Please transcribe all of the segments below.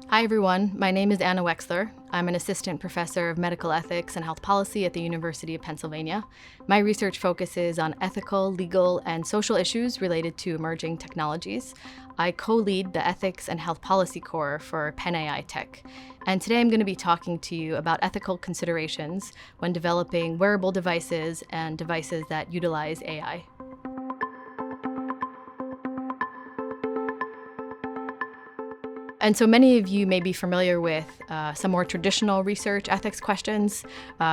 Hi everyone, my name is Anna Wexler. I'm an assistant professor of medical ethics and health policy at the University of Pennsylvania. My research focuses on ethical, legal, and social issues related to emerging technologies. I co-lead the Ethics and Health Policy Core for Penn AI Tech. And today I'm going to be talking to you about ethical considerations when developing wearable devices and devices that utilize AI. And so many of you may be familiar with some more traditional research ethics questions,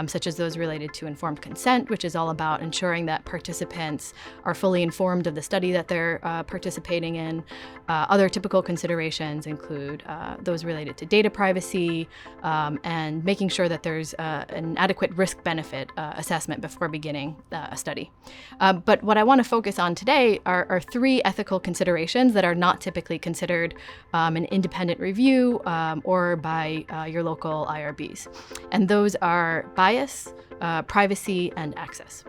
such as those related to informed consent, which is all about ensuring that participants are fully informed of the study that they're participating in. Other typical considerations include those related to data privacy and making sure that there's an adequate risk-benefit assessment before beginning a study. But what I want to focus on today are three ethical considerations that are not typically considered an independent review or by your local IRBs. And those are bias, privacy, and access.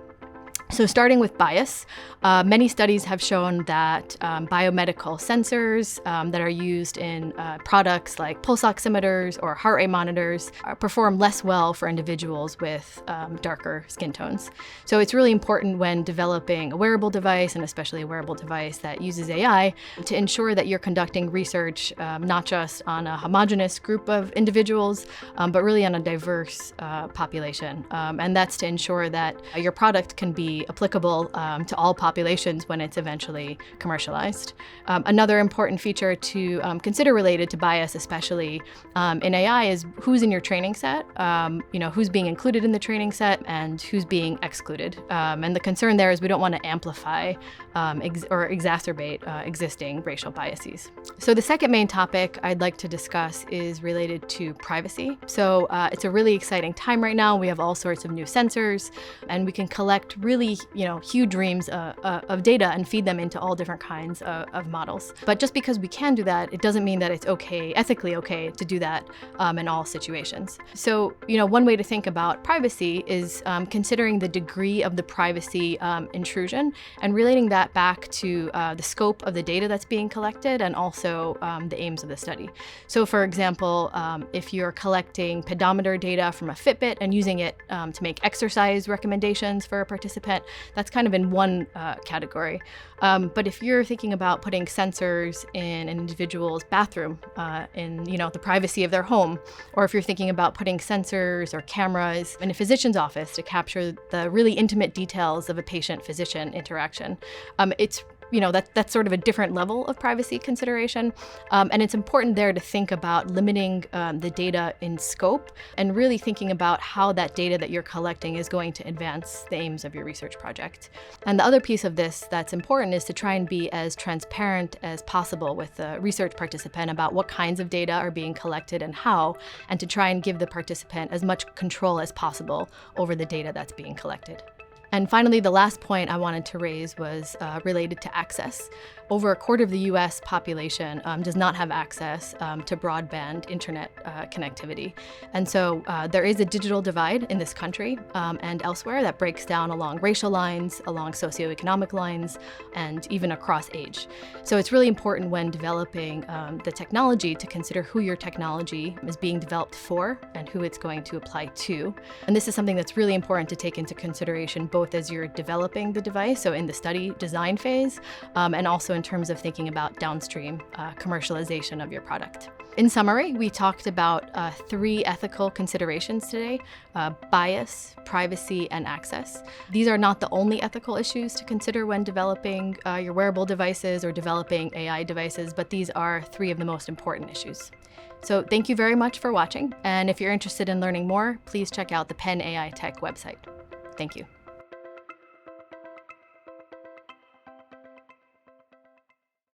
So starting with bias, many studies have shown that biomedical sensors that are used in products like pulse oximeters or heart rate monitors perform less well for individuals with darker skin tones. So it's really important when developing a wearable device, and especially a wearable device that uses AI, to ensure that you're conducting research not just on a homogeneous group of individuals, but really on a diverse population. And that's to ensure that your product can be applicable to all populations when it's eventually commercialized. Another important feature to consider related to bias, especially in AI, is who's in your training set, who's being included in the training set and who's being excluded. And the concern there is we don't want to amplify or exacerbate existing racial biases. So the second main topic I'd like to discuss is related to privacy. So it's a really exciting time right now. We have all sorts of new sensors, and we can collect really huge reams of data and feed them into all different kinds of models. But just because we can do that, it doesn't mean that it's ethically okay to do that in all situations. So, one way to think about privacy is considering the degree of the privacy intrusion and relating that back to the scope of the data that's being collected and also the aims of the study. So, for example, if you're collecting pedometer data from a Fitbit and using it to make exercise recommendations for a participant, that's kind of in one category. But if you're thinking about putting sensors in an individual's bathroom, in the privacy of their home, or if you're thinking about putting sensors or cameras in a physician's office to capture the really intimate details of a patient-physician interaction, that's sort of a different level of privacy consideration. And it's important there to think about limiting the data in scope and really thinking about how that data that you're collecting is going to advance the aims of your research project. And the other piece of this that's important is to try and be as transparent as possible with the research participant about what kinds of data are being collected and how, and to try and give the participant as much control as possible over the data that's being collected. And finally, the last point I wanted to raise was related to access. Over a quarter of the US population does not have access to broadband internet connectivity. And so there is a digital divide in this country and elsewhere that breaks down along racial lines, along socioeconomic lines, and even across age. So it's really important when developing the technology to consider who your technology is being developed for and who it's going to apply to. And this is something that's really important to take into consideration both as you're developing the device, so in the study design phase, and also in terms of thinking about downstream commercialization of your product. In summary, we talked about three ethical considerations today: bias, privacy, and access. These are not the only ethical issues to consider when developing your wearable devices or developing AI devices, but these are three of the most important issues. So thank you very much for watching, and if you're interested in learning more, please check out the Penn AI Tech website. Thank you.